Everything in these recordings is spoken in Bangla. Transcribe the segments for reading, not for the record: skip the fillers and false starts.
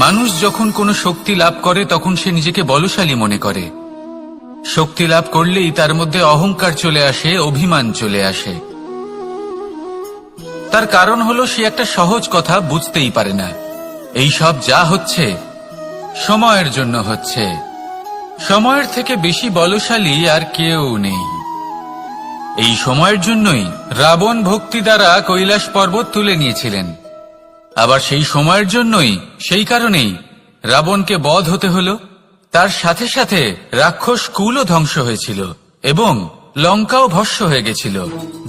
মানুষ যখন কোনো শক্তি লাভ করে তখন সে নিজেকে বলশালী মনে করে। শক্তি লাভ করলেই তার মধ্যে অহংকার চলে আসে, অভিমান চলে আসে। তার কারণ হলো সে একটা সহজ কথা বুঝতেই পারে না। এই সব যা হচ্ছে সময়ের জন্য হচ্ছে। সময়ের থেকে বেশি বলশালী আর কেউ নেই। এই সময়ের জন্যই রাবণ ভক্তি দ্বারা কৈলাস পর্বত তুলে নিয়েছিলেন। আবার সেই সময়ের জন্যই, সেই কারণেই রাবণকে বধ হতে হলো। তার সাথে সাথে রাক্ষস কুলও ধ্বংস হয়েছিল এবং লঙ্কাও ভস্ম হয়ে গেছিল।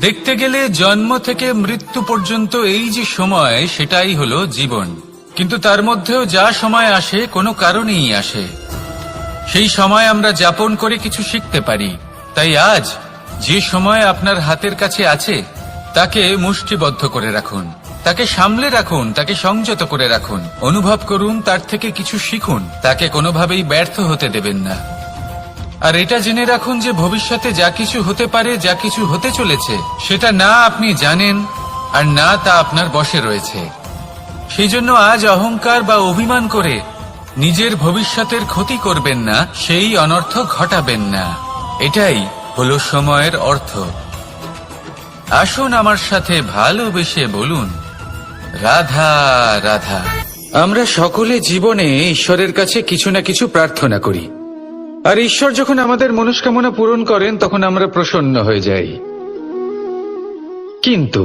দেখতে গেলে জন্ম থেকে মৃত্যু পর্যন্ত এই যে সময়, সেটাই হলো জীবন। কিন্তু তার মধ্যেও যা সময় আসে কোনো কারণেই আসে। সেই সময় আমরা যাপন করে কিছু শিখতে পারি। তাই আজ যে সময় আপনার হাতের কাছে আছে তাকে মুষ্টিবদ্ধ করে রাখুন, তাকে সামলে রাখুন, তাকে সংযত করে রাখুন, অনুভব করুন, তার থেকে কিছু শিখুন, তাকে কোনোভাবেই ব্যর্থ হতে দেবেন না। আর এটা জেনে রাখুন যে ভবিষ্যতে যা কিছু হতে পারে, যা কিছু হতে চলেছে, সেটা না আপনি জানেন আর না তা আপনার বশে রয়েছে। সেই জন্য আজ অহংকার বা অভিমান করে নিজের ভবিষ্যতের ক্ষতি করবেন না, সেই অনর্থ ঘটাবেন না। এটাই হলো সময়ের অর্থ। আসুন আমার সাথে ভালোবেসে বলুন, রাধা রাধা। আমরা সকলে জীবনে ঈশ্বরের কাছে কিছু না কিছু প্রার্থনা করি, আর ঈশ্বর যখন আমাদের মনস্কামনা পূরণ করেন তখন আমরা প্রসন্ন হয়ে যাই। কিন্তু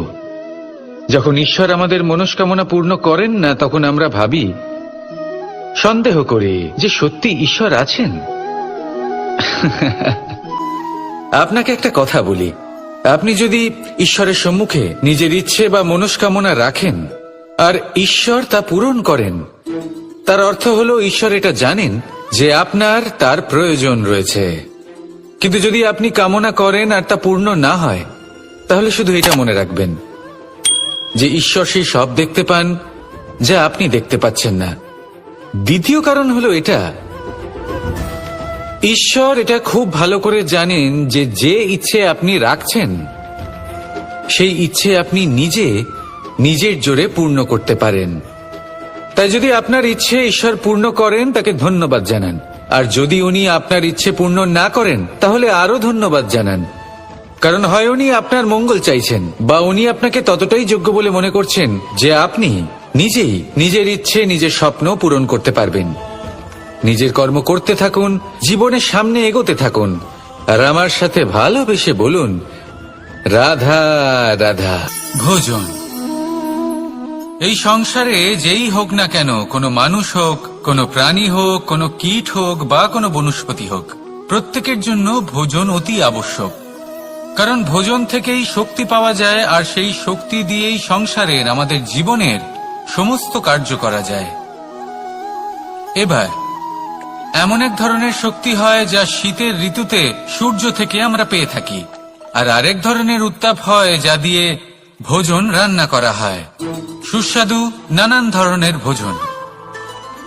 যখন ঈশ্বর আমাদের মনস্কামনা পূর্ণ করেন না, তখন আমরা ভাবি, সন্দেহ করি যে সত্যি ঈশ্বর আছেন। আপনাকে একটা কথা বলি, আপনি যদি ঈশ্বরের সম্মুখে নিজের ইচ্ছে বা মনস্কামনা রাখেন আর ঈশ্বর তা পূরণ করেন, তার অর্থ হলো ঈশ্বর এটা জানেন যে আপনার তার প্রয়োজন রয়েছে। কিন্তু যদি আপনি কামনা করেন আর তা পূর্ণ না হয়, তাহলে শুধু এটা মনে রাখবেন যে ঈশ্বর সেই সব দেখতে পান যা আপনি দেখতে পাচ্ছেন না। দ্বিতীয় কারণ হলো এটা, ঈশ্বর এটা খুব ভালো করে জানেন যে যে ইচ্ছে আপনি রাখছেন সেই ইচ্ছে আপনি নিজের জোরে পূর্ণ করতে পারেন। তাই যদি আপনার ইচ্ছে ঈশ্বর পূর্ণ করেন, তাকে ধন্যবাদ জানান। আর যদি উনি আপনার ইচ্ছে পূর্ণ না করেন, তাহলে আরো ধন্যবাদ জানান। কারণ হয় উনি আপনার মঙ্গল চাইছেন, বা উনি আপনাকে ততটাই যোগ্য বলে মনে করছেন যে আপনি নিজেই নিজের ইচ্ছে, নিজের স্বপ্ন পূরণ করতে পারবেন। নিজের কর্ম করতে থাকুন, জীবনের সামনে এগোতে থাকুন, আর আমার সাথে ভালোবেসে বলুন, রাধা রাধা। ভোজন। এই সংসারে যেই হোক না কেন, কোনো মানুষ হোক, কোনো প্রাণী হোক, কোনো কীট হোক বা কোনো বনস্পতি হোক, প্রত্যেকের জন্য ভোজন অতি আবশ্যক। কারণ ভোজন থেকেই শক্তি পাওয়া যায়, আর সেই শক্তি দিয়েই সংসারের, আমাদের জীবনের সমস্ত কার্য করা যায়। এবার এমন এক ধরনের শক্তি হয় যা শীতের ঋতুতে সূর্য থেকে আমরা পেয়ে থাকি, আর আরেক ধরনের উত্তাপ হয় যা দিয়ে ভোজন রান্না করা হয়, সুস্বাদু নানান ধরনের ভোজন।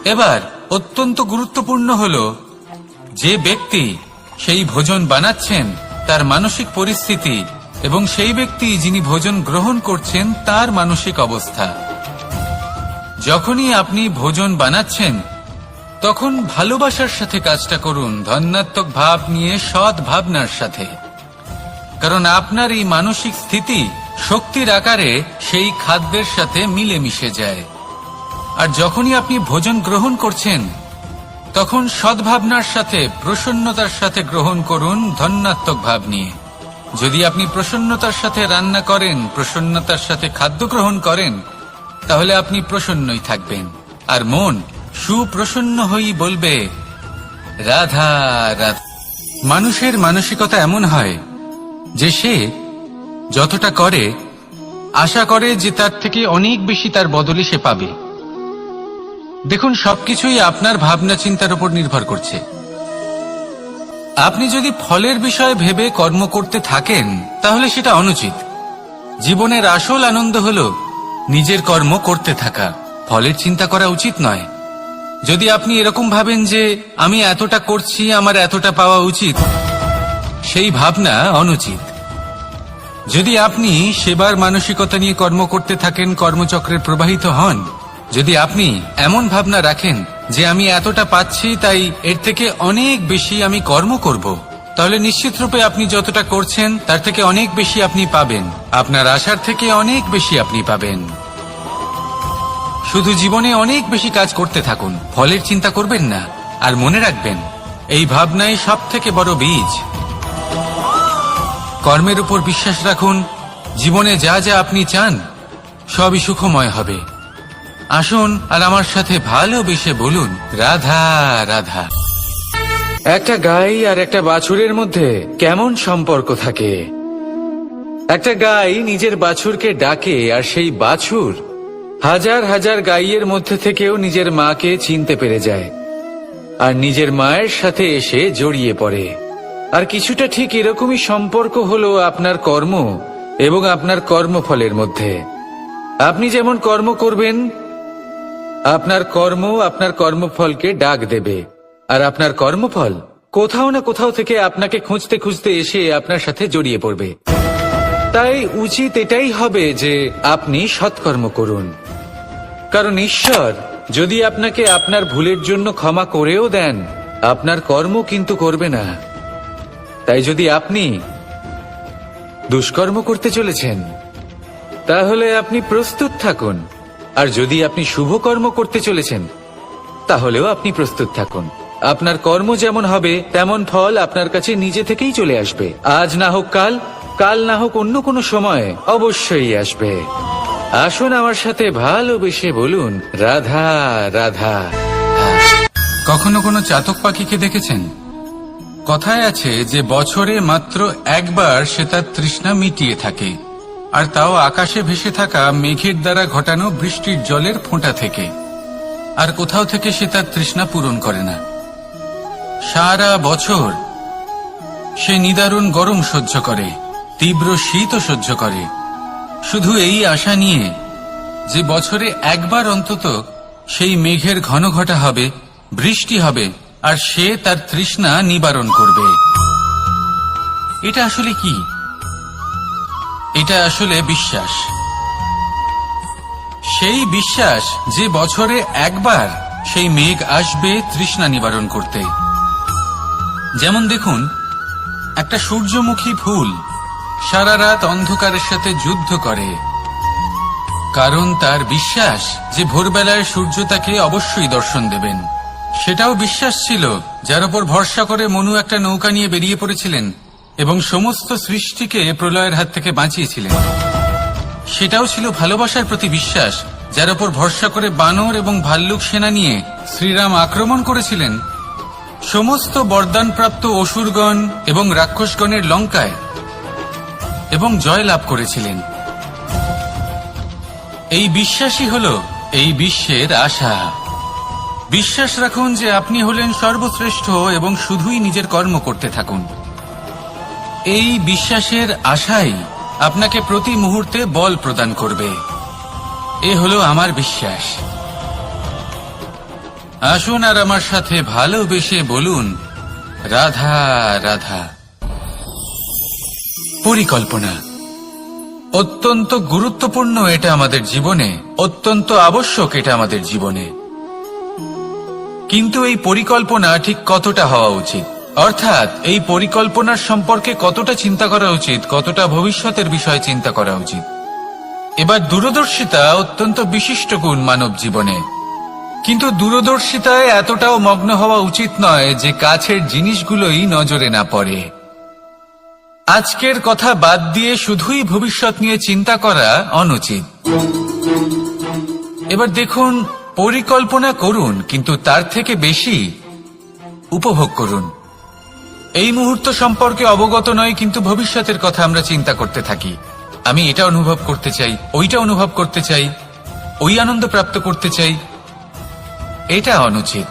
এবার অত্যন্ত গুরুত্বপূর্ণ হলো যে ব্যক্তি সেই ভোজন বানাচ্ছেন তার মানসিক পরিস্থিতি, এবং সেই ব্যক্তি যিনি ভোজন গ্রহণ করছেন তার মানসিক অবস্থা। যখনই আপনি ভোজন বানাচ্ছেন তখন ভালোবাসার সাথে কাজটা করুন, ধন্যাত্মক ভাব নিয়ে, সৎ ভাবনার সাথে। কারণ আপনার এই মানসিক স্থিতি শক্তির আকারে সেই খাদ্যের সাথে মিলে মিশে যায়। আর যখনই আপনি ভোজন গ্রহণ করছেন তখন সদ্ভাবনার সাথে, প্রসন্নতার সাথে গ্রহণ করুন, ধন্যাত্মক ভাব নিয়ে। যদি আপনি প্রসন্নতার সাথে রান্না করেন, প্রসন্নতার সাথে খাদ্য গ্রহণ করেন, তাহলে আপনি প্রসন্নই থাকবেন, আর মন সুপ্রসন্ন হয়েই বলবে, রাধা রাধা। মানুষের মানসিকতা এমন হয় যে সে যতটা করে আশা করে যে তার থেকে অনেক বেশি তার বদলে সে পাবে। দেখুন, সবকিছুই আপনার ভাবনা চিন্তার উপর নির্ভর করছে। আপনি যদি ফলের বিষয়ে ভেবে কর্ম করতে থাকেন তাহলে সেটা অনুচিত। জীবনের আসল আনন্দ হলো নিজের কর্ম করতে থাকা, ফলের চিন্তা করা উচিত নয়। যদি আপনি এরকম ভাবেন যে আমি এতটা করছি, আমার এতটা পাওয়া উচিত, সেই ভাবনা অনুচিত। যদি আপনি সেবার মানসিকতা নিয়ে কর্ম করতে থাকেন, কর্মচক্রে প্রবাহিত হন, যদি আপনি এমন ভাবনা রাখেন যে আমি এতটা পাচ্ছি তাই এর থেকে অনেক বেশি আমি কর্ম করব, তাহলে নিশ্চিত রূপে আপনি যতটা করছেন তার থেকে অনেক বেশি আপনি পাবেন। আপনার আশার থেকে অনেক বেশি আপনি পাবেন। শুধু জীবনে অনেক বেশি কাজ করতে থাকুন, ফলের চিন্তা করবেন না। আর মনে রাখবেন, এই ভাবনাই সব থেকে বড় বীজ। কর্মের উপর বিশ্বাস রাখুন। জীবনে যা যা আপনি চান সবই সুখময় হবে। আসুন আর আমার সাথে ভালোবেসে বলুন, রাধা রাধা। একটা গাই আর একটা বাছুরের মধ্যে কেমন সম্পর্ক থাকে? একটা গাই নিজের বাছুরকে ডাকে, আর সেই বাছুর হাজার হাজার গাইয়ের মধ্যে থেকেও নিজের মাকে চিনতে পেরে যায় আর নিজের মায়ের সাথে এসে জড়িয়ে পড়ে। আর কিছুটা ঠিক এরকমই সম্পর্ক হলো আপনার কর্ম এবং আপনার কর্মফলের মধ্যে। আপনি যেমন কর্ম করবেন, আপনার কর্ম আপনার কর্মফলকে ডাক দেবে, আর আপনার কর্মফল কোথাও না কোথাও থেকে আপনাকে খুঁজতে খুঁজতে এসে আপনার সাথে জড়িয়ে পড়বে। তাই উচিত এটাই হবে যে আপনি সৎকর্ম করুন, কারণ ঈশ্বর যদি আপনাকে আপনার ভুলের জন্য ক্ষমা করেও দেন, আপনার কর্ম কিন্তু করবে না। তাই যদি আপনি দুষ্কর্ম করতে চলেছেন, তাহলে আপনি প্রস্তুত থাকুন। আর যদি আপনি শুভ কর্ম করতে চলেছেন, তাহলেও আপনি প্রস্তুত থাকুন। আপনার কর্ম যেমন হবে তেমন ফল আপনার কাছে নিজে থেকেই চলে আসবে। আজ না হোক কাল, কাল না হোক অন্য কোনো সময় অবশ্যই আসবে। আসুন আমার সাথে ভালোবেসে বলুন, রাধা রাধা। কখনো কোনো চাতক পাখিকে দেখেছেন? কথায় আছে যে বছরে মাত্র একবার সে তার তৃষ্ণা মিটিয়ে থাকে, আর তাও আকাশে ভেসে থাকা মেঘের দ্বারা ঘটানো বৃষ্টির জলের ফোঁটা থেকে। আর কোথাও থেকে সে তার তৃষ্ণা পূরণ করে না। সারা বছর সে নিদারুণ গরম সহ্য করে, তীব্র শীতও সহ্য করে, শুধু এই আশা নিয়ে যে বছরে একবার অন্তত সেই মেঘের ঘন ঘটা হবে, বৃষ্টি হবে, আর সে তার তৃষ্ণা নিবারণ করবে। এটা আসলে কি? এটা আসলে বিশ্বাস। সেই বিশ্বাস যে বছরে একবার সেই মেঘ আসবে তৃষ্ণা নিবারণ করতে। যেমন দেখুন, একটা সূর্যমুখী ফুল সারা রাত অন্ধকারের সাথে যুদ্ধ করে, কারণ তার বিশ্বাস যে ভোরবেলায় সূর্য তাকে অবশ্যই দর্শন দেবেন। সেটাও বিশ্বাস ছিল যার উপর ভরসা করে মনু একটা নৌকা নিয়ে বেরিয়ে পড়েছিলেন এবং সমস্ত সৃষ্টিকে প্রলয়ের হাত থেকে বাঁচিয়েছিলেন। সেটাও ছিল ভালোবাসার প্রতি বিশ্বাস যার উপর ভরসা করে বানর এবং ভাল্লুক সেনা নিয়ে শ্রীরাম আক্রমণ করেছিলেন সমস্ত বরদানপ্রাপ্ত অসুরগণ এবং রাক্ষসগণের লঙ্কায় এবং জয় লাভ করেছিলেন। এই বিশ্বাসই হল এই বিশ্বের আশা। বিশ্বাস রাখুন যে আপনি হলেন সর্বশ্রেষ্ঠ এবং শুধুই নিজের কর্ম করতে থাকুন। এই বিশ্বাসের আশাই আপনাকে প্রতি মুহূর্তে বল প্রদান করবে। এ হলো আমার বিশ্বাস। আসুন আর আমার সাথে ভালোবেসে বলুন, রাধা রাধা। পরিকল্পনা অত্যন্ত গুরুত্বপূর্ণ, এটা আমাদের জীবনে অত্যন্ত আবশ্যক, এটা আমাদের জীবনে। কিন্তু এই পরিকল্পনা ঠিক কতটা হওয়া উচিত, অর্থাৎ এই পরিকল্পনার সম্পর্কে কতটা চিন্তা করা উচিত, কতটা ভবিষ্যতের বিষয়ে চিন্তা করা উচিত। এবার দূরদর্শিতা অত্যন্ত বিশিষ্ট গুণ মানব জীবনে, কিন্তু দূরদর্শিতায় এতটাও মগ্ন হওয়া উচিত নয় যে কাছের জিনিসগুলোই নজরে না পড়ে। আজকের কথা বাদ দিয়ে শুধুই ভবিষ্যৎ নিয়ে চিন্তা করা অনুচিত। এবার দেখুন, পরিকল্পনা করুন কিন্তু তার থেকে বেশি উপভোগ করুন। এই মুহূর্ত সম্পর্কে অবগত নয়, কিন্তু ভবিষ্যতের কথা আমরা চিন্তা করতে থাকি। আমি এটা অনুভব করতে চাই, ওইটা অনুভব করতে চাই, ওই আনন্দ প্রাপ্ত করতে চাই। এটা অনুচিত।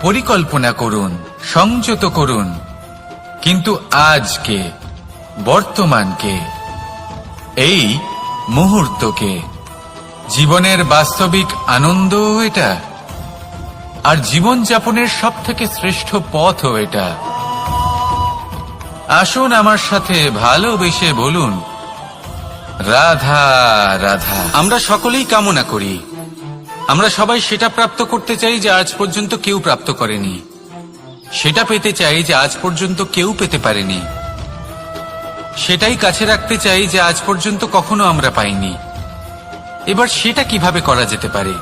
পরিকল্পনা করুন, সংযত করুন, কিন্তু আজকে, বর্তমানকে, এই মুহূর্তকে, জীবনের বাস্তবিক আনন্দ এটা, আর জীবনযাপনের সব থেকে শ্রেষ্ঠ পথও এটা। আসুন আমার সাথে ভালোবেসে বলুন, রাধা রাধা। আমরা সকলেই কামনা করি আমরা সবাই সেটা প্রাপ্ত করতে চাই যা আজ পর্যন্ত কেউ প্রাপ্ত করেনি, সেটা পেতে চাই যা আজ পর্যন্ত কেউ পেতে পারেনি, সেটাই কাছে রাখতে চাই যা আজ পর্যন্ত কখনো আমরা পাইনি। এবার সেটা কিভাবে করা যেতে পারে?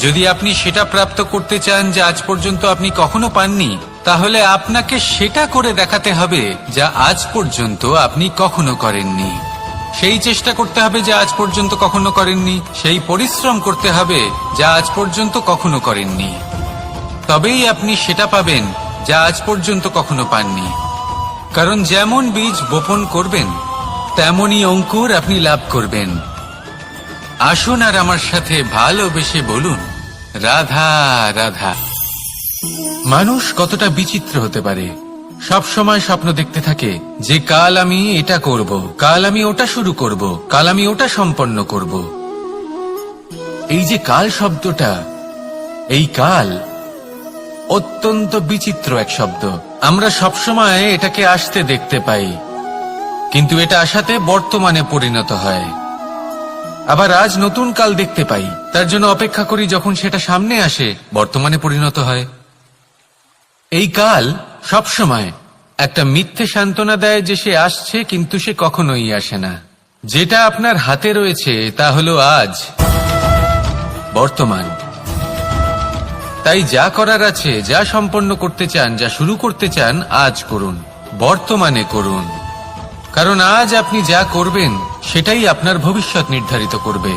যদি আপনি সেটা প্রাপ্ত করতে চান যা আজ পর্যন্ত আপনি কখনো পাননি, তাহলে আপনাকে সেটা করে দেখাতে হবে যা আজ পর্যন্ত আপনি কখনো করেননি। সেই চেষ্টা করতে হবে যা আজ পর্যন্ত কখনো করেননি, সেই পরিশ্রম করতে হবে যা আজ পর্যন্ত কখনো করেননি। তবেই আপনি সেটা পাবেন যা আজ পর্যন্ত কখনো পাননি। কারণ যেমন বীজ বপন করবেন তেমনই অঙ্কুর আপনি লাভ করবেন। আসুন আর আমার সাথে ভালোবেসে বলুন, রাধা রাধা। মানুষ কতটা বিচিত্র হতে পারে। সব সময় স্বপ্ন দেখতে থাকে যে কাল আমি এটা করব, কাল আমি ওটা শুরু করব, কাল আমি ওটা সম্পন্ন করব। এই যে কাল শব্দটা, এই কাল অত্যন্ত বিচিত্র এক শব্দ। আমরা সবসময় এটাকে আসতে দেখতে পাই, কিন্তু এটা আসাতে বর্তমানে পরিণত হয়। আবার আজ নতুন কাল দেখতে পাই, তার জন্য অপেক্ষা করি যখন সেটা সামনে আসে, বর্তমানে পরিণত হয়। এই কাল সবসময় একটা মিথ্যে সান্ত্বনা দেয় যে সে আসছে, কিন্তু সে কখনোই আসে না। যেটা আপনার হাতে রয়েছে তা হলো আজ, বর্তমান। তাই যা করার আছে, যা সম্পন্ন করতে চান, যা শুরু করতে চান, আজ করুন, বর্তমানে করুন। কারণ আজ আপনি যা করবেন সেটাই আপনার ভবিষ্যৎ নির্ধারিত করবে।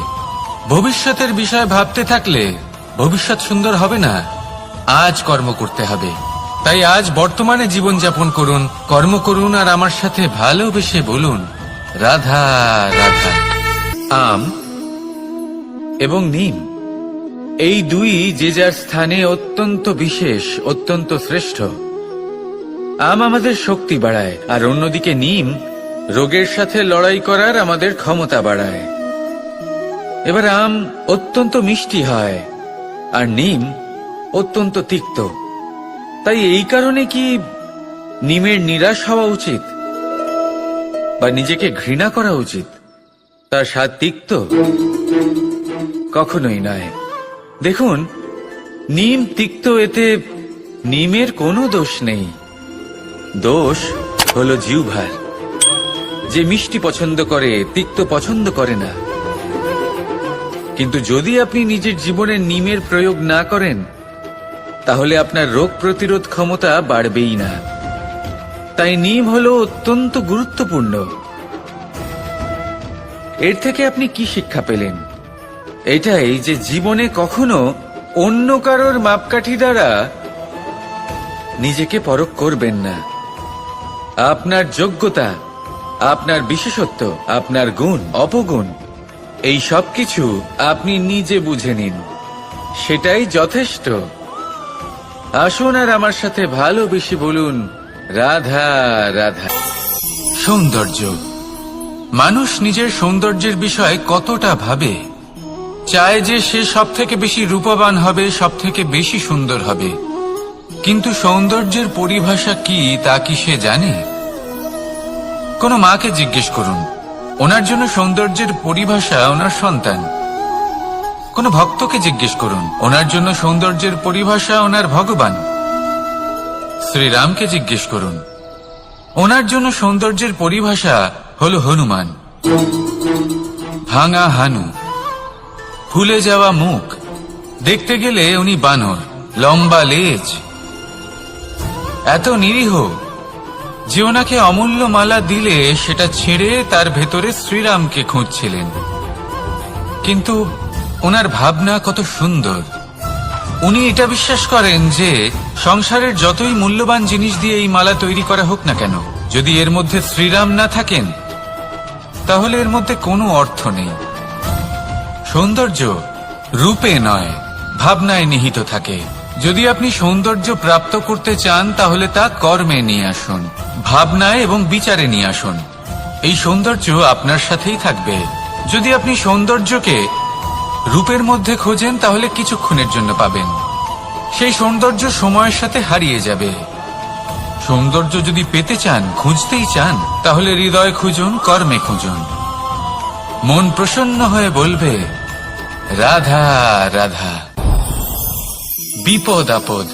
ভবিষ্যতের বিষয় ভাবতে থাকলে ভবিষ্যৎ সুন্দর হবে না। আজ কর্ম করতে হবে। তাই আজ বর্তমানে জীবনযাপন করুন, কর্ম করুন, আর আমার সাথে ভালোবেসে বলুন, রাধা রাধা। আম এবং নিম, এই দুই যে যার স্থানে অত্যন্ত বিশেষ, অত্যন্ত শ্রেষ্ঠ। আম আমাদের শক্তি বাড়ায়, আর অন্যদিকে নিম রোগের সাথে লড়াই করার আমাদের ক্ষমতা বাড়ায়। এবার আম অত্যন্ত মিষ্টি হয় আর নিম অত্যন্ত তিক্ত। তাই এই কারণে কি নিমের নিরাশ হওয়া উচিত বা নিজেকে ঘৃণা করা উচিত? তার স্বাদ তিক্ত? কখনোই নয়। দেখুন, নিম তিক্ত, এতে নিমের কোনো দোষ নেই। দোষ হলো জিহ্বার, যে মিষ্টি পছন্দ করে, তিক্ত পছন্দ করে না। কিন্তু যদি আপনি নিজের জীবনে নিমের প্রয়োগ না করেন, তাহলে আপনার রোগ প্রতিরোধ ক্ষমতা বাড়বেই না। তাই নিম হলো অত্যন্ত গুরুত্বপূর্ণ। এর থেকে আপনি কি শিক্ষা পেলেন? এটাই যে জীবনে কখনো অন্য কারোর মাপকাঠি দ্বারা নিজেকে পরখ করবেন না। আপনার যোগ্যতা, আপনার বিশেষত্ব, আপনার গুণ, অপগুণ, এই সব কিছু আপনি নিজে বুঝে নিন, সেটাই যথেষ্ট। আসুন আর আমার সাথে ভালোবেসে বলুন, রাধা রাধা। সৌন্দর্য। মানুষ নিজের সৌন্দর্যের বিষয়ে কতটা ভাবে, চায় যে সে সব থেকে বেশি রূপবান হবে, সব থেকে বেশি সুন্দর হবে। কিন্তু সৌন্দর্যের পরিভাষা কি তা কি সে জানে? কোন মাকে জিজ্ঞেস করুন, ওনার জন্য সৌন্দর্যের পরিভাষা ওনার সন্তান। কোন ভক্তকে জিজ্ঞেস করুন, ওনার জন্য সৌন্দর্যের পরিভাষা ওনার ভগবান। শ্রীরামকে জিজ্ঞেস করুন, ওনার জন্য সৌন্দর্যের পরিভাষা হল হনুমান। ভাঙা হানু, ফুলে যাওয়া মুখ, দেখতে গেলে উনি বানর, লম্বা লেজ, এত নিরীহ যে ওনাকে অমূল্য মালা দিলে সেটা ছিঁড়ে তার ভেতরে শ্রীরামকে খুঁজছিলেন। কিন্তু ওনার ভাবনা কত সুন্দর। উনি এটা বিশ্বাস করেন যে সংসারের যতই মূল্যবান জিনিস দিয়ে এই মালা তৈরি করা হোক না কেন, যদি এর মধ্যে শ্রীরাম না থাকেন তাহলে এর মধ্যে কোনো অর্থ নেই। সৌন্দর্য রূপে নয়, ভাবনায় নিহিত থাকে। যদি আপনি সৌন্দর্য প্রাপ্ত করতে চান তাহলে তা কর্মে নিয়ে আসুন, ভাবনায় এবং বিচারে নিয়ে আসুন। এই সৌন্দর্য আপনার সাথেই থাকবে। যদি আপনি সৌন্দর্যকে রূপের মধ্যে খোঁজেন তাহলে কিছুক্ষণের জন্য পাবেন, সেই সৌন্দর্য সময়ের সাথে হারিয়ে যাবে। সৌন্দর্য যদি পেতে চান, খুঁজতেই চান, তাহলে হৃদয় খুঁজুন, কর্মে খুঁজুন। মন প্রসন্ন হয়ে বলবে, রাধা রাধা। বিপদ আপদ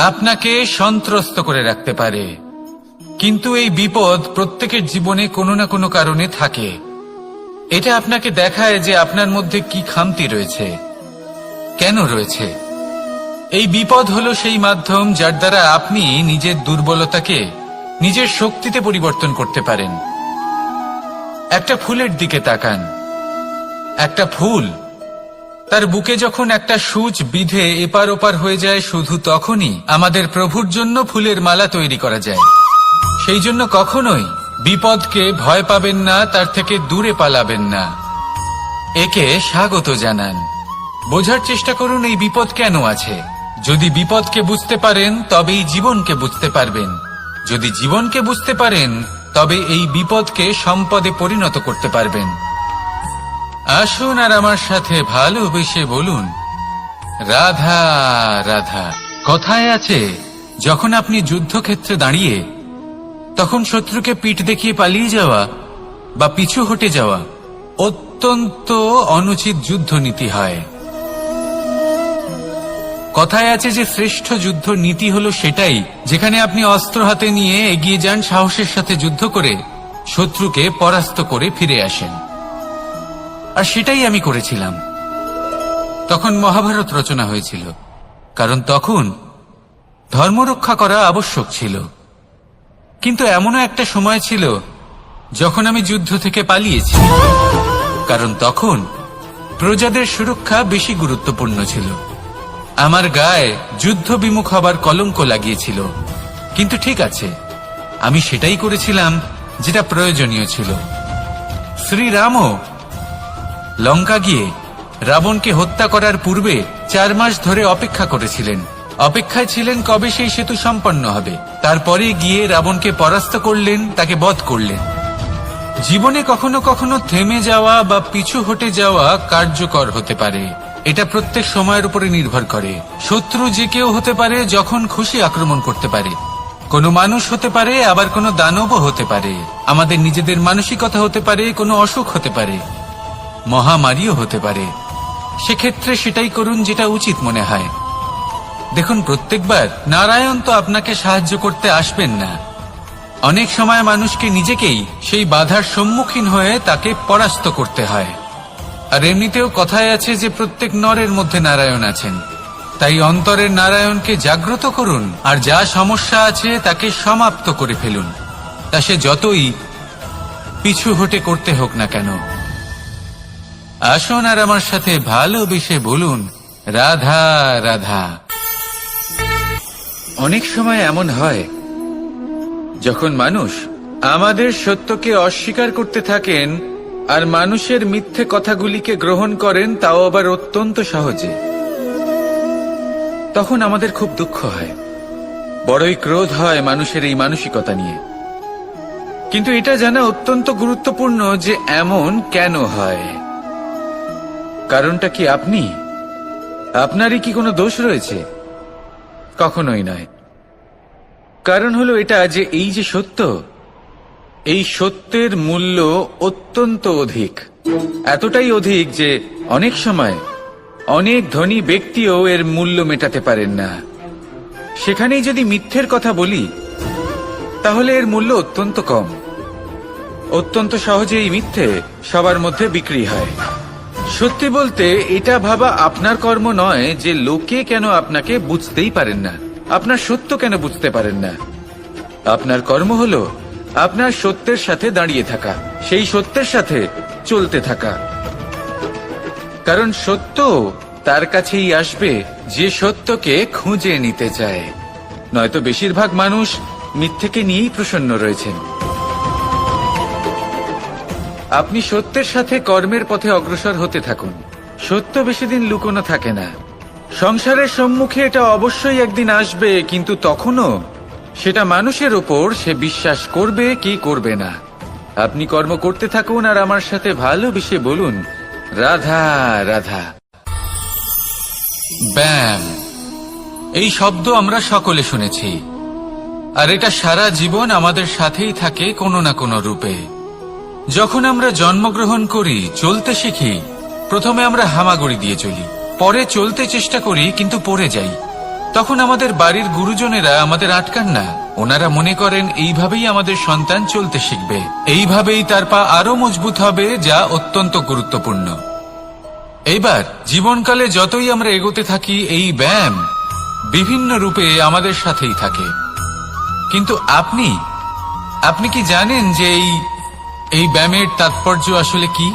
আপনাকে সন্ত্রস্ত করে রাখতে পারে, কিন্তু এই বিপদ প্রত্যেকের জীবনে কোনো না কোনো কারণে থাকে। এটা আপনাকে দেখায় যে আপনার মধ্যে কি খামতি রয়েছে, কেন রয়েছে। এই বিপদ হলো সেই মাধ্যম যার দ্বারা আপনি নিজের দুর্বলতাকে নিজের শক্তিতে পরিবর্তন করতে পারেন। একটা ফুলের দিকে তাকান। একটা ফুল, তার বুকে যখন একটা সূচ বিঁধে এপার ওপার হয়ে যায়, শুধু তখনই আমাদের প্রভুর জন্য ফুলের মালা তৈরি করা যায়। সেই জন্য কখনোই বিপদকে ভয় পাবেন না, তার থেকে দূরে পালাবেন না, একে স্বাগত জানান। বোঝার চেষ্টা করুন এই বিপদ কেন আছে। যদি বিপদকে বুঝতে পারেন তবেই জীবনকে বুঝতে পারবেন। যদি জীবনকে বুঝতে পারেন তবে এই বিপদকে সম্পদে পরিণত করতে পারবেন। আসুন আর আমার সাথে ভালোবেসে বলুন, রাধা রাধা। কথায় আছে, যখন আপনি যুদ্ধক্ষেত্রে দাঁড়িয়ে তখন শত্রুকে পিঠ দেখিয়ে পালিয়ে যাওয়া বা পিছু হটে যাওয়া অত্যন্ত অনুচিত যুদ্ধনীতি হয়। কথায় আছে যে শ্রেষ্ঠ যুদ্ধ নীতি হলো সেটাই যেখানে আপনি অস্ত্র হাতে নিয়ে এগিয়ে যান, সাহসের সাথে যুদ্ধ করে শত্রুকে পরাস্ত করে ফিরে আসেন। আর সেটাই আমি করেছিলাম। তখন মহাভারত রচনা হয়েছিল, কারণ তখন ধর্ম রক্ষা করা আবশ্যক ছিল। কিন্তু এমনও একটা সময় ছিল যখন আমি যুদ্ধ থেকে পালিয়েছি, কারণ তখন প্রজাদের সুরক্ষা বেশি গুরুত্বপূর্ণ ছিল। আমার গায়ে যুদ্ধ বিমুখ হবার কলঙ্ক লাগিয়েছিল। কিন্তু ঠিক আছে, আমি সেটাই করেছিলাম যেটা প্রয়োজনীয় ছিল। শ্রীরামও লঙ্কা গিয়ে রাবণকে হত্যা করার পূর্বে 4 মাস ধরে অপেক্ষা করেছিলেন। অপেক্ষায় ছিলেন কবে সেই সেতু সম্পন্ন হবে। তারপরে গিয়ে রাবণকে পরাস্ত করলেন, তাকে বধ করলেন। জীবনে কখনো কখনো থেমে যাওয়া বা পিছু হটে যাওয়া কার্যকর হতে পারে। এটা প্রত্যেক সময়ের উপরে নির্ভর করে। শত্রু যে কেউ হতে পারে, যখন খুশি আক্রমণ করতে পারে। কোনো মানুষ হতে পারে, আবার কোনো দানবও হতে পারে। আমাদের নিজেদের মানসিকতা হতে পারে, কোনো অসুখ হতে পারে, মহামারীও হতে পারে। সেক্ষেত্রে সেটাই করুন যেটা উচিত মনে হয়। দেখুন, প্রত্যেকবার নারায়ণ তো আপনাকে সাহায্য করতে আসবেন না। অনেক সময় মানুষকে নিজেকেই সেই বাধার সম্মুখীন হয়ে তাকে পরাস্ত করতে হয়। আর এমনিতেও কথায় আছে যে প্রত্যেক নরের মধ্যে নারায়ণ আছেন। তাই অন্তরের নারায়ণকে জাগ্রত করুন, আর যা সমস্যা আছে তাকে সমাপ্ত করে ফেলুন, তা সে যতই পিছু হটে করতে হোক না কেন। আসুন আর আমার সাথে ভালোবেসে বলুন, রাধা রাধা। অনেক সময় এমন হয় যখন মানুষ আমাদের সত্যকে অস্বীকার করতে থাকেন আর মানুষের মিথ্যে কথাগুলিকে গ্রহণ করেন, তাও আবার অত্যন্ত সহজে। তখন আমাদের খুব দুঃখ হয়, বড়ই ক্রোধ হয় মানুষের এই মানসিকতা নিয়ে। কিন্তু এটা জানা অত্যন্ত গুরুত্বপূর্ণ যে এমন কেন হয়। কারণটা কি আপনারই কি কোনো দোষ রয়েছে? কখনোই নয়। কারণ হলো এটা যে এই যে সত্য, এই সত্যের মূল্য অত্যন্ত অধিক। এতটাই অধিক যে অনেক সময় অনেক ধনী ব্যক্তিও এর মূল্য মেটাতে পারেন না। সেখানেই যদি মিথ্যের কথা বলি, তাহলে এর মূল্য অত্যন্ত কম। অত্যন্ত সহজে এই মিথ্যে সবার মধ্যে বিক্রি হয়। সত্যি বলতে এটা ভাবা আপনার কর্ম নয় যে লোকে কেন আপনাকে বুঝতেই পারেন না, আপনার সত্য কেন বুঝতে পারেন না। আপনার কর্ম হলো আপনার সত্যের সাথে দাঁড়িয়ে থাকা, সেই সত্যের সাথে চলতে থাকা। কারণ সত্য তার কাছেই আসবে যে সত্যকে খুঁজে নিতে চায়। নয়তো বেশিরভাগ মানুষ মিথ্যেকে নিয়েই প্রসন্ন রয়েছেন। আপনি সত্যের সাথে কর্মের পথে অগ্রসর হতে থাকুন। সত্য বেশি দিন লুকোনো থাকে না। সংসারের সম্মুখে এটা অবশ্যই একদিন আসবে, কিন্তু তখনও সেটা মানুষের ওপর সে বিশ্বাস করবে কি করবে না। আপনি কর্ম করতে থাকুন আর আমার সাথে ভালোবেসে বলুন, রাধা রাধা। ব্যায়াম, এই শব্দ আমরা সকলে শুনেছি, আর এটা সারা জীবন আমাদের সাথেই থাকে কোনো না কোনো রূপে। যখন আমরা জন্মগ্রহণ করি, চলতে শিখি, প্রথমে আমরা হামাগুড়ি দিয়ে চলি, পরে চলতে চেষ্টা করি কিন্তু পড়ে যাই। তখন আমাদের বাড়ির গুরুজনেরা আমাদের আটকান না। ওনারা মনে করেন এইভাবেই আমাদের সন্তান চলতে শিখবে, এইভাবেই তার পা আরো মজবুত হবে, যা অত্যন্ত গুরুত্বপূর্ণ। এইবার জীবনকালে যতই আমরা এগোতে থাকি, এই ব্যায়াম বিভিন্ন রূপে আমাদের সাথেই থাকে। কিন্তু আপনি কি জানেন যে এই ব্যায়ামের তাৎপর্য আসলে কি?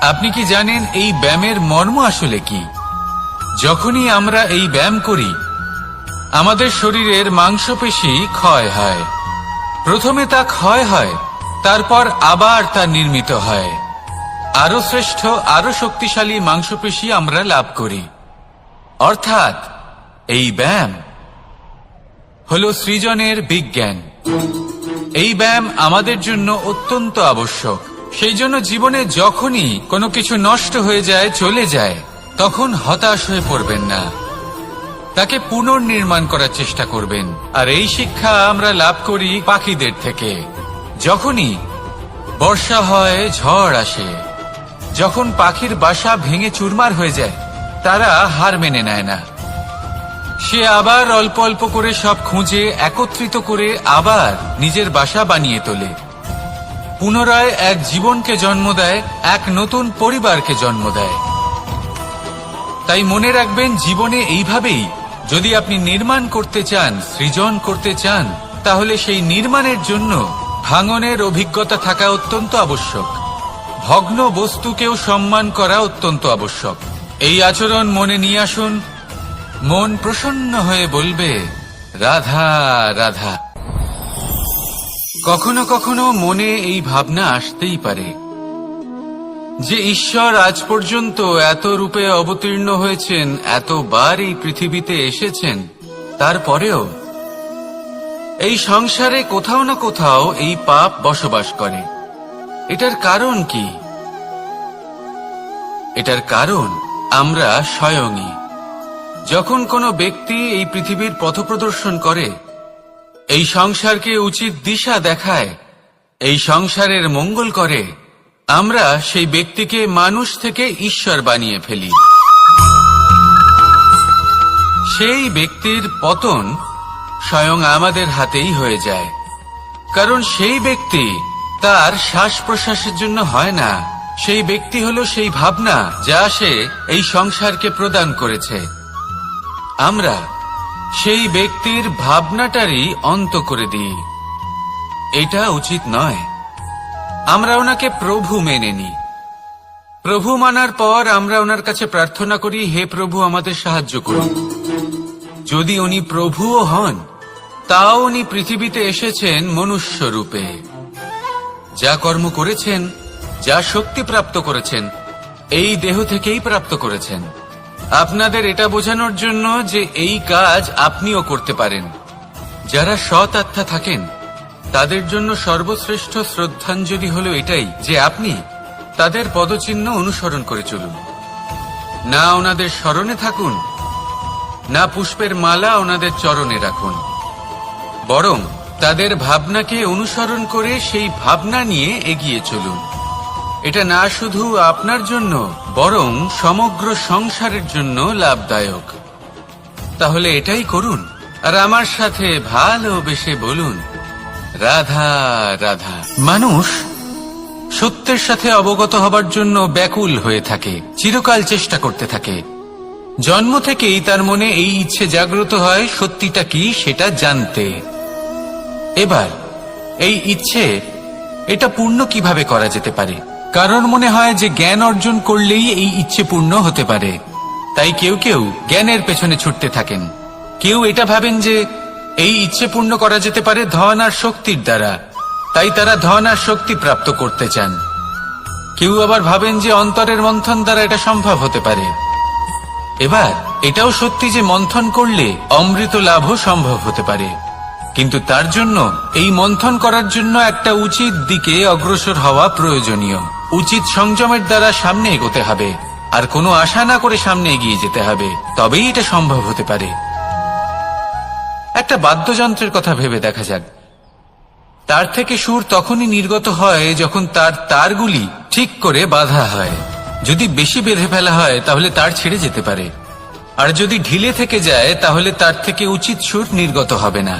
আপনি কি জানেন এই ব্যায়ামের মর্ম আসলে কি? যখনই আমরা এই ব্যায়াম করি, আমাদের শরীরের মাংসপেশি ক্ষয় হয়। প্রথমে তা ক্ষয় হয়, তারপর আবার তা নির্মিত হয়। আরো শ্রেষ্ঠ, আরো শক্তিশালী মাংসপেশি আমরা লাভ করি। অর্থাৎ এই ব্যায়াম হলো সৃজনের বিজ্ঞান। এই ব্যায়াম আমাদের জন্য অত্যন্ত আবশ্যক। সেই জন্য জীবনে যখনই কোনো কিছু নষ্ট হয়ে যায়, চলে যায়, তখন হতাশ হয়ে পড়বেন না, তাকে পুনর্নির্মাণ করার চেষ্টা করবেন। আর এই শিক্ষা আমরা লাভ করি পাখিদের থেকে। যখনই বর্ষা হয়, ঝড় আসে, যখন পাখির বাসা ভেঙে চুরমার হয়ে যায়, তারা হার মেনে নেয় না। সে আবার অল্প অল্প করে সব খুঁজে একত্রিত করে আবার নিজের বাসা বানিয়ে তোলে, পুনরায় এক জীবনকে জন্ম দেয়, এক নতুন পরিবারকে জন্ম দেয়। তাই মনে রাখবেন, জীবনে এইভাবেই যদি আপনি নির্মাণ করতে চান, সৃজন করতে চান, তাহলে সেই নির্মাণের জন্য ভাঙনের অভিজ্ঞতা থাকা অত্যন্ত আবশ্যক। ভগ্ন বস্তুকেও সম্মান করা অত্যন্ত আবশ্যক। এই আচরণ মনে নিয়ে আসুন, মন প্রসন্ন হয়ে বলবে রাধা রাধা। কখনো কখনো মনে এই ভাবনা আসতেই পারে যে ঈশ্বর আজ পর্যন্ত এত রূপে অবতীর্ণ হয়েছেন, এতবার এই পৃথিবীতে এসেছেন, তারপরেও এই সংসারে কোথাও না কোথাও এই পাপ বসবাস করে। এটার কারণ কি? এটার কারণ আমরা স্বয়ংই। যখন কোনো ব্যক্তি এই পৃথিবীর পথপ্রদর্শন করে, এই সংসারকে উচিত দিশা দেখায়, এই সংসারের মঙ্গল করে, আমরা সেই ব্যক্তিকে মানুষ থেকে ঈশ্বর বানিয়ে ফেলি। সেই ব্যক্তির পতন স্বয়ং আমাদের হাতেই হয়ে যায়। কারণ সেই ব্যক্তি তার শ্বাস প্রশ্বাসের জন্য হয় না, সেই ব্যক্তি হলো সেই ভাবনা যা সে এই সংসারকে প্রদান করেছে। আমরা সেই ব্যক্তির ভাবনাটারই অন্ত করে দিই। এটা উচিত নয়। আমরা ওনাকে প্রভু মেনে নিই। প্রভু মানার পর আমরা ওনার কাছে প্রার্থনা করি, হে প্রভু, আমাদের সাহায্য করুন। যদি উনি প্রভুও হন, তাও উনি পৃথিবীতে এসেছেন মনুষ্য রূপে। যা কর্ম করেছেন, যা শক্তি প্রাপ্ত করেছেন, এই দেহ থেকেই প্রাপ্ত করেছেন। আপনাদের এটা বোঝানোর জন্য যে এই কাজ আপনিও করতে পারেন। যারা সৎ আত্মা থাকেন, তাদের জন্য সর্বশ্রেষ্ঠ শ্রদ্ধাঞ্জলি হলো এটাই যে আপনি তাদের পদচিহ্ন অনুসরণ করে চলুন। না ওনাদের স্মরণে থাকুন, না পুষ্পের মালা ওনাদের চরণে রাখুন, বরং তাদের ভাবনাকে অনুসরণ করে সেই ভাবনা নিয়ে এগিয়ে চলুন। এটা না শুধু আপনার জন্য, বরং সমগ্র সংসারের জন্য লাভদায়ক। তাহলে এটাই করুন, আর আমার সাথে ভালোবেসে বলুন রাধা রাধা। মানুষ সত্যের সাথে অবগত হবার জন্য ব্যাকুল হয়ে থাকে, চিরকাল চেষ্টা করতে থাকে। জন্ম থেকেই তার মনে এই ইচ্ছে জাগ্রত হয় সত্যিটা কি সেটা জানতে। এবার এই ইচ্ছে, এটা পূর্ণ কিভাবে করা যেতে পারে? কারণ মনে হয় যে জ্ঞান অর্জন করলেই এই ইচ্ছে পূর্ণ হতে পারে। তাই কেউ কেউ জ্ঞানের পেছনে ছুটতে থাকেন। কেউ এটা ভাবেন যে এই ইচ্ছে পূর্ণ করা যেতে পারে ধন আর শক্তির দ্বারা, তাই তারা ধন আর শক্তি প্রাপ্ত করতে চান। কেউ আবার ভাবেন যে অন্তরের মন্থন দ্বারা এটা সম্ভব হতে পারে। এবার এটাও সত্যি যে মন্থন করলে অমৃত লাভও সম্ভব হতে পারে, কিন্তু তার জন্য এই মন্থন করার জন্য একটা উচিত দিকে অগ্রসর হওয়া প্রয়োজনীয়। উচিত সংযমের দ্বারা সামনে এগোতে হবে, আর কোনো আশা না করে সামনে এগিয়ে যেতে হবে, তবেই এটা সম্ভব হতে পারে। একটা বাদ্যযন্ত্রের কথা ভেবে দেখা যাক। তার থেকে সুর তখনই নির্গত হয় যখন তার তারগুলি ঠিক করে বাঁধা হয়। যদি বেশি বেঁধে ফেলা হয় তাহলে তার ছেড়ে যেতে পারে, আর যদি ঢিলে থেকে যায় তাহলে তার থেকে উচিত সুর নির্গত হবে না।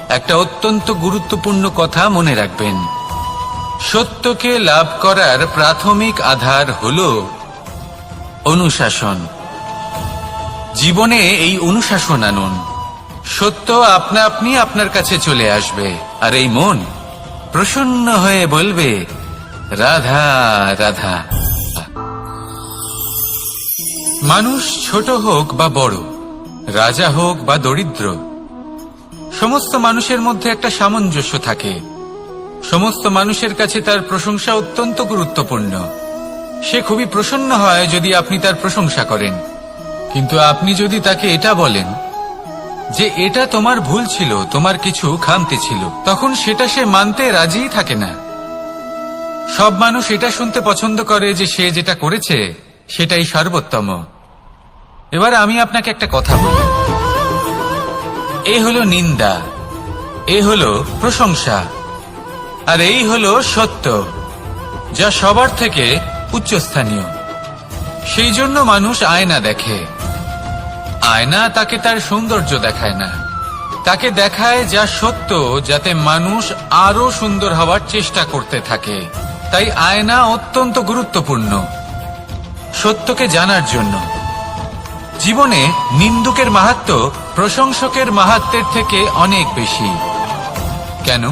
একটা অত্যন্ত গুরুত্বপূর্ণ কথা মনে রাখবেন, সত্যকে লাভ করার প্রাথমিক আধার হল অনুশাসন। জীবনে এই অনুশাসন আনুন, সত্য আপনা আপনি আপনার কাছে চলে আসবে, আর এই মন প্রসন্ন হয়ে বলবে রাধা রাধা। মানুষ ছোট হোক বা বড়, রাজা হোক বা দরিদ্র, সমস্ত মানুষের মধ্যে একটা সামঞ্জস্য থাকে। সমস্ত মানুষের কাছে তার প্রশংসা অত্যন্ত গুরুত্বপূর্ণ। সে খুবই প্রসন্ন হয় যদি আপনি তার প্রশংসা করেন, কিন্তু আপনি যদি তাকে এটা বলেন যে এটা তোমার ভুল ছিল, তোমার কিছু খামতি ছিল, তখন সেটা সে মানতে রাজিই থাকে না। সব মানুষ এটা শুনতে পছন্দ করে যে সে যেটা করেছে সেটাই সর্বোত্তম। এবার আমি আপনাকে একটা কথা বলি, এ হলো নিন্দা, এ হলো প্রশংসা, আর এই হলো সত্য, যা সবার থেকে উচ্চস্থানীয়। সেই জন্য মানুষ আয়না দেখে। আয়না তাকে তার সৌন্দর্য দেখায় না, তাকে দেখায় যা সত্য, যাতে মানুষ আরো সুন্দর হওয়ার চেষ্টা করতে থাকে। তাই আয়না অত্যন্ত গুরুত্বপূর্ণ সত্যকে জানার জন্য। জীবনে নিন্দুকের মাহাত্ম্য প্রশংসকের মাহাত্ম্যের থেকে অনেক বেশি। কেন?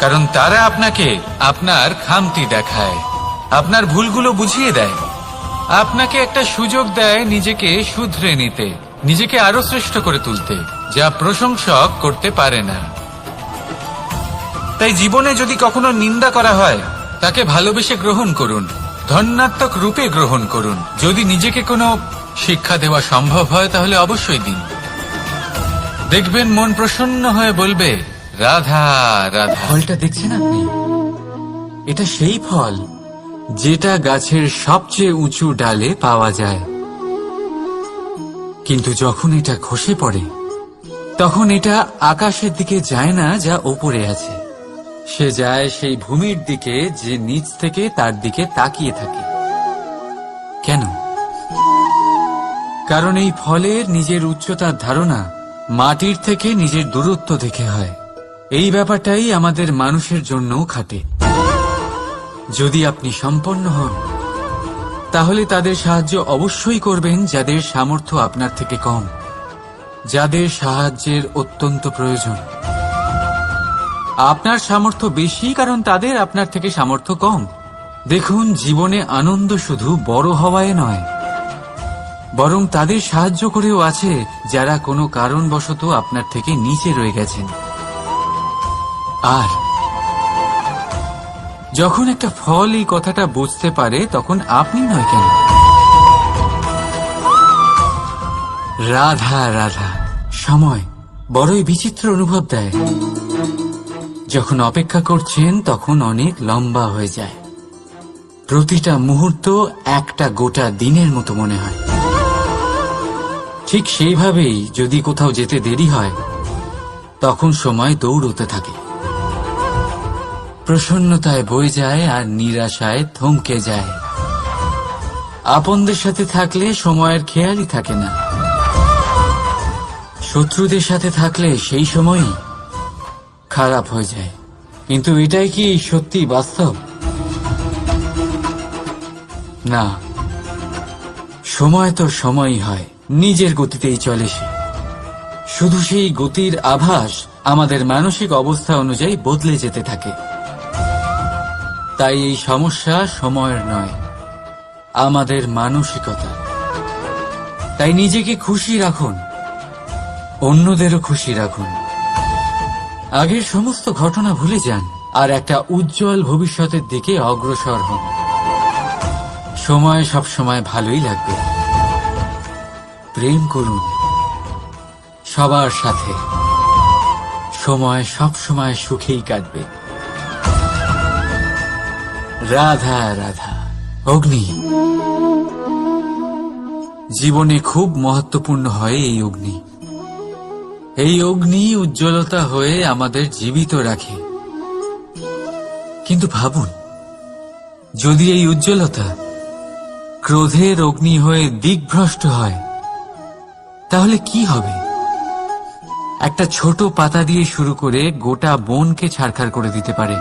কারণ তারা আপনাকে আপনার খামতি দেখায়, আপনার ভুলগুলো বুঝিয়ে দেয়, আপনাকে একটা সুযোগ দেয় নিজেকে শুধরে নিতে, নিজেকে আরো শ্রেষ্ঠ করে তুলতে, যা প্রশংসক করতে পারে না। তাই জীবনে যদি কখনো নিন্দা করা হয়, তাকে ভালোবেসে গ্রহণ করুন, ধন্যাত্মক রূপে গ্রহণ করুন। যদি নিজেকে কোনো শিক্ষা দেওয়া সম্ভব হয় তাহলে অবশ্যই দিন। দেখবেন মন প্রসন্ন হয়ে বলবে রাধা রাধা। ফলটা দেখছেন আপনি? এটা সেই ফল যেটা গাছের সবচেয়ে উঁচু ডালে পাওয়া যায়, কিন্তু যখন এটা খসে পড়ে তখন এটা আকাশের দিকে যায় না যা ওপরে আছে, সে যায় সেই ভূমির দিকে যে নিচ থেকে তার দিকে তাকিয়ে থাকে। কেন? কারণ এই ফলের নিজের উচ্চতার ধারণা মাটির থেকে নিজের দূরত্ব দেখে হয়। এই ব্যাপারটাই আমাদের মানুষের জন্যও খাটে। যদি আপনি সম্পন্ন হন তাহলে তাদের সাহায্য অবশ্যই করবেন যাদের সামর্থ্য আপনার থেকে কম, যাদের সাহায্যের অত্যন্ত প্রয়োজন। আপনার সামর্থ্য বেশি কারণ তাদের আপনার থেকে সামর্থ্য কম। দেখুন, জীবনে আনন্দ শুধু বড় হওয়ায় নয়, বরং তাদের সাহায্য করেও আছে যারা কোনো কারণবশত আপনার থেকে নিচে রয়ে গেছেন। আর যখন একটা ফল এই কথাটা বুঝতে পারে তখন আপনি নয় কেন? রাধা রাধা। সময় বড়ই বিচিত্র অনুভব দেয়। যখন অপেক্ষা করছেন তখন অনেক লম্বা হয়ে যায়। প্রতিটা মুহূর্ত একটা গোটা দিনের মতো মনে হয়। ঠিক সেইভাবেই যদি কোথাও যেতে দেরি হয় তখন সময় দৌড়তে থাকে, প্রসন্নতায় বয়ে যায় আর নিরাশায় থমকে যায়। আপনদের সাথে থাকলে সময়ের খেয়ালই থাকে না, শত্রুদের সাথে থাকলে সেই সময়ই খারাপ হয়ে যায়। কিন্তু এটাই কি সত্যি বাস্তব? না, সময় তো সময়ই হয়, নিজের গতিতেই চলে সে। শুধু সেই গতির আভাস আমাদের মানসিক অবস্থা অনুযায়ী বদলে যেতে থাকে। তাই এই সমস্যা সময়ের নয়, আমাদের মানসিকতা। তাই নিজেকে খুশি রাখুন, অন্যদেরও খুশি রাখুন। আগের সমস্ত ঘটনা ভুলে যান আর একটা উজ্জ্বল ভবিষ্যতের দিকে অগ্রসর হন। সময় সবসময় ভালোই লাগবে। প্রেম করুন সবার সাথে, সময় সবসময় সুখেই কাটবে। রাধা রাধা। অগ্নি জীবনে খুব মহত্বপূর্ণ হয়। এই অগ্নি, এই অগ্নি উজ্জ্বলতা হয়ে আমাদের জীবিত রাখে। কিন্তু ভাবুন, যদি এই উজ্জ্বলতা ক্রোধের অগ্নি হয়ে দিকভ্রষ্ট হয়, তাহলে কি হবে? একটা ছোট পাতা দিয়ে শুরু করে গোটা বনকে ছারখার করে দিতে পারে।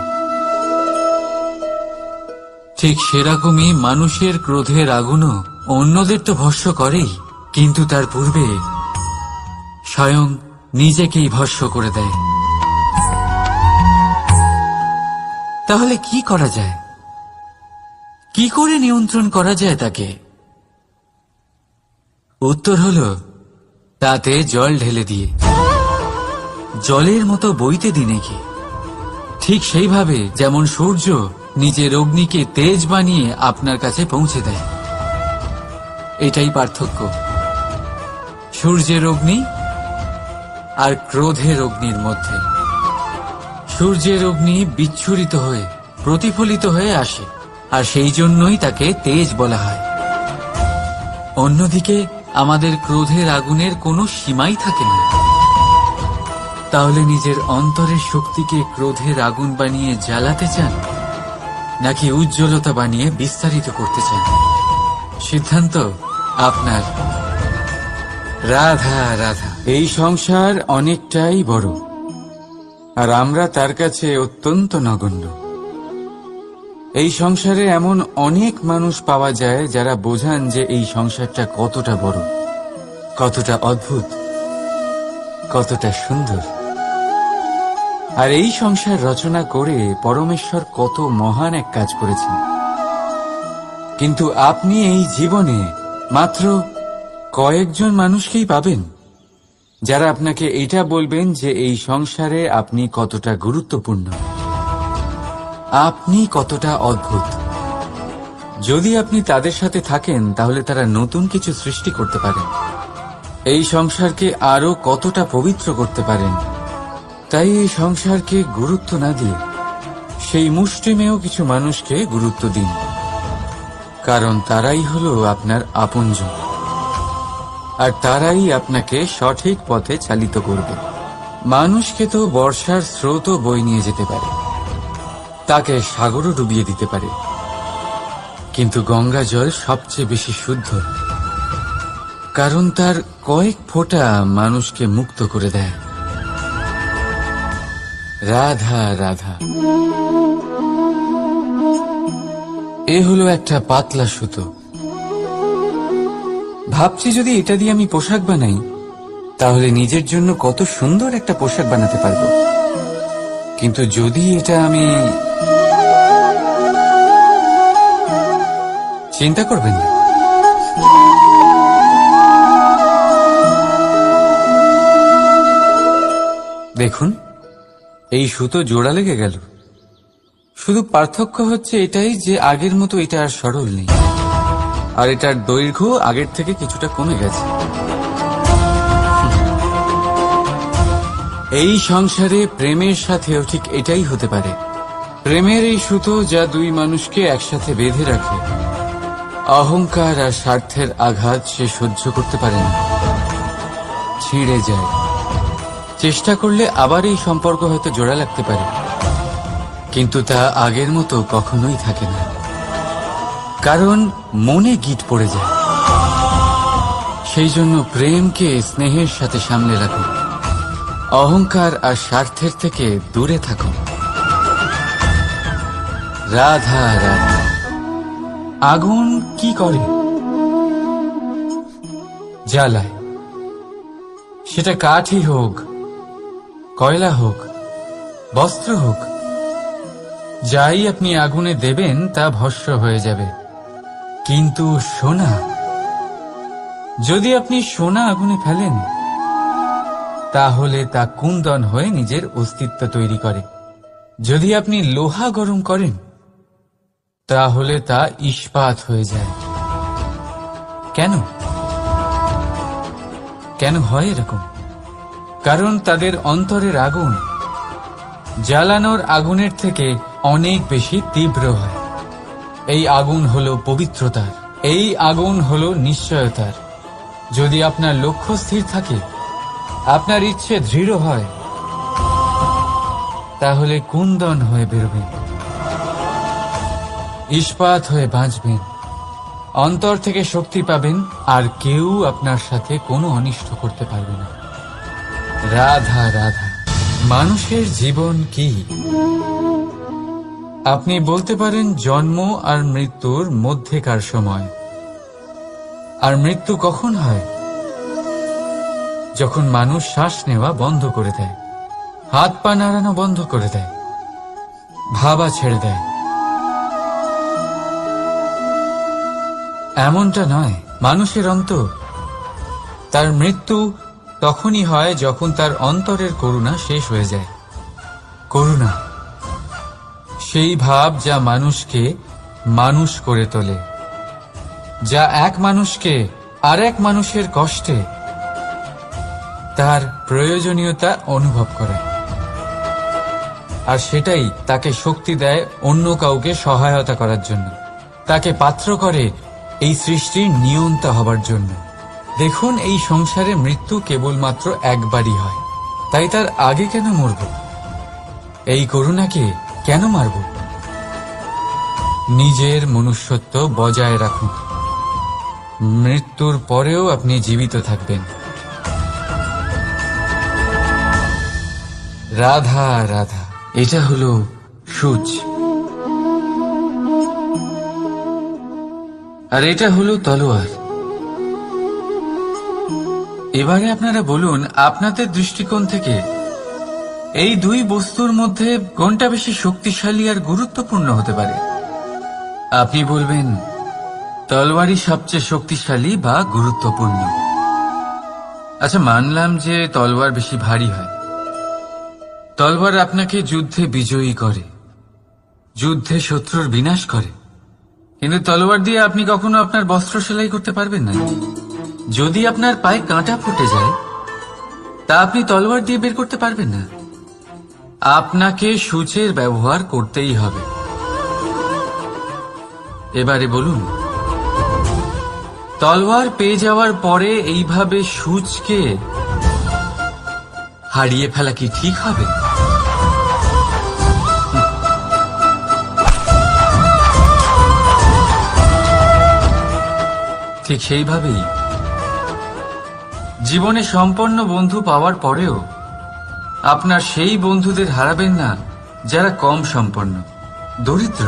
ঠিক সেরকমই মানুষের ক্রোধের আগুনও অন্যদের তো ভস্ম করেই, কিন্তু তার পূর্বে স্বয়ং নিজেকেই ভস্ম করে দেয়। তাহলে কি করা যায়? কি করে নিয়ন্ত্রণ করা যায় তাকে? উত্তর হলো তাতে জল ঢেলে দিয়ে, জলের মতো বইতে দিন নাকি। ঠিক সেইভাবে যেমন সূর্য নিজের অগ্নিকে তেজ বানিয়ে আপনার কাছে পৌঁছে দেয়। এটাই পার্থক্য সূর্যের অগ্নি আর ক্রোধের অগ্নির মধ্যে। সূর্যের অগ্নি বিচ্ছুরিত হয়ে প্রতিফলিত হয়ে আসে, আর সেই জন্যই তাকে তেজ বলা হয়। অন্যদিকে আমাদের ক্রোধের আগুনের কোনো সীমাই থাকে না। তাহলে নিজের অন্তরের শক্তিকে ক্রোধের আগুন বানিয়ে জ্বালাতে চান, নাকি উজ্জ্বলতা বানিয়ে বিস্তারিত করতে চান? সিদ্ধান্ত আপনার। রাধা রাধা। এই সংসার অনেকটাই বড়, আর আমরা তার কাছে অত্যন্ত নগণ্য। এই সংসারে এমন অনেক মানুষ পাওয়া যায় যারা বোঝান যে এই সংসারটা কতটা বড়, কতটা অদ্ভুত, কতটা সুন্দর। আর এই সংসার রচনা করে পরমেশ্বর কত মহান এক কাজ করেছেন। কিন্তু আপনি এই জীবনে মাত্র কয়েকজন মানুষকেই পাবেন যারা আপনাকে এটা বলবেন যে এই সংসারে আপনি কতটা গুরুত্বপূর্ণ, আপনি কতটা অদ্ভুত। যদি আপনি তাদের সাথে থাকেন তাহলে তারা নতুন কিছু সৃষ্টি করতে পারেন, এই সংসারকে আরো কতটা পবিত্র করতে পারেন। তাই এই সংসারকে গুরুত্ব না দিয়ে সেই মুষ্টিমেয় কিছু মানুষকে গুরুত্ব দিন, কারণ তারাই হলো আপনার আপনজন, আর তারাই আপনাকে সঠিক পথে চালিত করবে। মানুষকে তো বর্ষার স্রোতও বই নিয়ে যেতে পারে, তাকে সাগরও ডুবিয়ে দিতে পারে, কিন্তু গঙ্গা জল সবচেয়ে বেশি শুদ্ধ, কারণ তার কয়েক ফোঁটা মানুষকে মুক্ত করে দেয়। রাধা রাধা। এ হলো একটা পাতলা সুতো। ভাবছি যদি এটা দিয়ে আমি পোশাক বানাই তাহলে নিজের জন্য কত সুন্দর একটা পোশাক বানাতে পারবো। কিন্তু যদি এটা আমি... চিন্তা করবেন না, দেখুন এই সুতো জোড়া লেগে গেল। শুধু পার্থক্য হচ্ছে এটাই যে আগের মতো এটা আর সরল নেই, আর এটার দৈর্ঘ্য আগের থেকে কিছুটা কমে গেছে। এই সংসারে প্রেমের সাথেও ঠিক এটাই হতে পারে। প্রেমের এই সুতো যা দুই মানুষকে একসাথে বেঁধে রাখে, অহংকার আর স্বার্থের আঘাত সে সহ্য করতে পারে না, ছিঁড়ে যায়। চেষ্টা করলে আবার এই সম্পর্ক হয়তো জোড়া লাগতে পারে, কিন্তু তা আগের মতো কখনোই থাকে না, কারণ মনে গিট পড়ে যায়। সেই জন্য প্রেমকে স্নেহের সাথে সামলে রাখুন, অহংকার আর স্বার্থের থেকে দূরে থাকুন। রাধা রাধা। আগুন কি করে? জ্বালায়। সেটা কাঠই হোক, কয়লা হোক, বস্ত্র হোক, যাই আপনি আগুনে দেবেন তা ভস্ম হয়ে যাবে। কিন্তু সোনা, যদি আপনি সোনা আগুনে ফেলেন তাহলে তা কুন্দন হয়ে নিজের অস্তিত্ব তৈরি করে। যদি আপনি লোহা গরম করেন তাহলে তা ইস্পাত হয়ে যায়। কেন? কেন হয় এরকম? কারণ তাদের অন্তরের আগুন জ্বালানোর আগুনের থেকে অনেক বেশি তীব্র হয়। এই আগুন হলো পবিত্রতার, এই আগুন হলো নিশ্চয়তার। যদি আপনার লক্ষ্য স্থির থাকে, আপনার ইচ্ছে দৃঢ় হয়, তাহলে কুন্দন হয়ে বেরোবেন, ইস্পাত হয়ে বাঁচবেন, অন্তর থেকে শক্তি পাবেন, আর কেউ আপনার সাথে কোনো অনিষ্ট করতে পারবে না। রাধা রাধা। মানুষের জীবন কি? আপনি বলতে পারেন জন্ম আর মৃত্যুর মধ্যেকার সময়। আর মৃত্যু কখন হয়? যখন মানুষ শ্বাস নেওয়া বন্ধ করে দেয়, হাত পা নাড়ানো বন্ধ করে দেয়, ভাবা ছেড়ে দেয়। এমনটা নয়, মানুষের অন্তর। তার মৃত্যু তখনই হয় যখন তার অন্তরের করুণা শেষ হয়ে যায়। করুণা সেই ভাব যা মানুষকে মানুষ করে তোলে, যা এক মানুষকে আরেক মানুষের কষ্টে তার প্রয়োজনীয়তা অনুভব করে, আর সেটাই তাকে শক্তি দেয় অন্য কাউকে সহায়তা করার জন্য, তাকে পাত্র করে এই সৃষ্টির নিয়ন্তা হবার জন্য। দেখুন, এই সংসারে মৃত্যু কেবলমাত্র একবারই হয়, তাই তার আগে কেন মরব? এই করুণাকে কেন মারব? নিজের মনুষ্যত্ব বজায় রাখুন। মৃত্যুর পরেও আপনি জীবিত থাকবেন। রাধা রাধা। এটা হলো সূচ, আর এটা হলো তলোয়ার। এবারে আপনারা বলুন, আপনাদের দৃষ্টিকোণ থেকে এই দুই বস্তুর মধ্যে কোনটা বেশি শক্তিশালী আর গুরুত্বপূর্ণ হতে পারে? আপনি বলবেন তলোয়ারই সবচেয়ে শক্তিশালী বা গুরুত্বপূর্ণ। আচ্ছা, মানলাম যে তলোয়ার বেশি ভারী হয়। তলোয়ার আপনাকে যুদ্ধে বিজয়ী করে, যুদ্ধে শত্রুর বিনাশ করে, কিন্তু তলোয়ার দিয়ে আপনি কখনো আপনার বস্ত্র সেলাই করতে পারবেন না। যদি আপনার পায়ে কাঁটা ফুটে যায়, তা আপনি তলোয়ার দিয়ে বের করতে পারবেন না। আপনাকে সূচের ব্যবহার করতেই হবে। এবারে বলুন, তলোয়ার পেয়ে যাওয়ার পরে এইভাবে সূচকে হারিয়ে ফেলা কি ঠিক হবে? ঠিক সেইভাবেই জীবনে সম্পন্ন বন্ধু পাওয়ার পরেও আপনার সেই বন্ধুদের হারাবেন না যারা কম সম্পন্ন, দরিদ্র।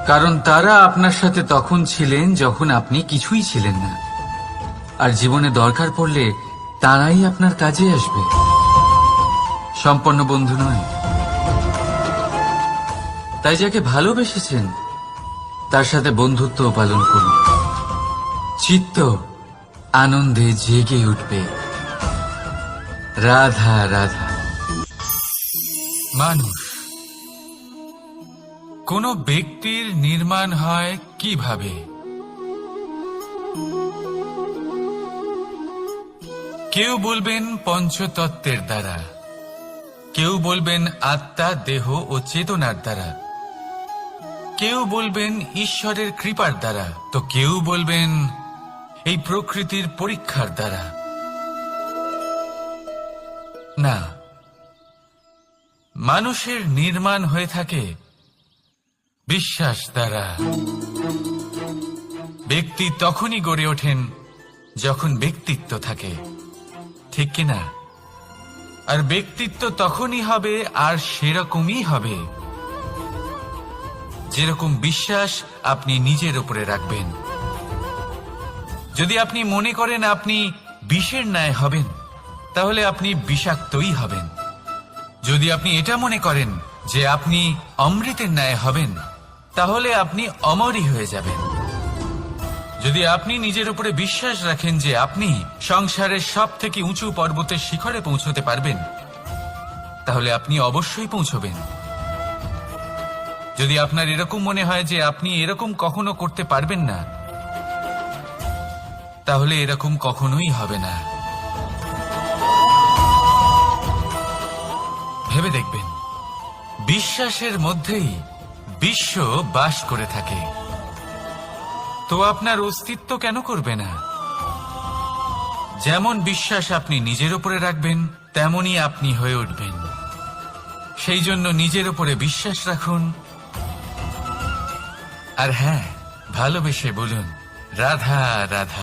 কারণ তারা আপনার সাথে তখন ছিলেন যখন আপনি কিছুই ছিলেন না, আর জীবনে দরকার পড়লে তারাই আপনার কাজে আসবে, সম্পন্ন বন্ধু নয়। তাই যাকে ভালোবেসেছেন তার সাথে বন্ধুত্ব পালন করুন। চিত্ত আনন্দে জেগে উঠবে। রাধা রাধা। মানুষ, কোন ব্যক্তির নির্মাণ হয় কিভাবে? কেউ বলবেন পঞ্চতত্ত্বের দ্বারা, কেউ বলবেন আত্মা, দেহ ও চেতনার দ্বারা, কেউ বলবেন ঈশ্বরের কৃপার দ্বারা, তো কেউ বলবেন এই প্রকৃতির পরীক্ষার দ্বারা। না, মানুষের নির্মাণ হয়ে থাকে বিশ্বাস দ্বারা। ব্যক্তি তখনই গড়ে ওঠেন যখন ব্যক্তিত্ব থাকে, ঠিক কিনা? আর ব্যক্তিত্ব তখনই হবে, আর সেরকমই হবে যেরকম বিশ্বাস আপনি নিজের উপরে রাখবেন। যদি আপনি মনে করেন আপনি বিষের ন্যায় হবেন, তাহলে আপনি বিষাক্তই হবেন। যদি আপনি এটা মনে করেন যে আপনি অমৃতের ন্যায় হবেন, তাহলে আপনি অমরই হয়ে যাবেন। যদি আপনি নিজের উপরে বিশ্বাস রাখেন যে আপনি সংসারের সব থেকে উঁচু পর্বতের শিখরে পৌঁছতে পারবেন, তাহলে আপনি অবশ্যই পৌঁছবেন। যদি আপনার এরকম মনে হয় যে আপনি এরকম কখনো করতে পারবেন না, তাহলে এরকম কখনোই হবে না। ভেবে দেখবেন, বিশ্বাসের মধ্যেই বিশ্ব বাস করে থাকে, তো আপনার অস্তিত্ব কেন করবে না? যেমন বিশ্বাস আপনি নিজের উপরে রাখবেন, তেমনই আপনি হয়ে উঠবেন। সেই জন্য নিজের উপরে বিশ্বাস রাখুন। আর হ্যাঁ, ভালোবেসে বলুন রাধা রাধা।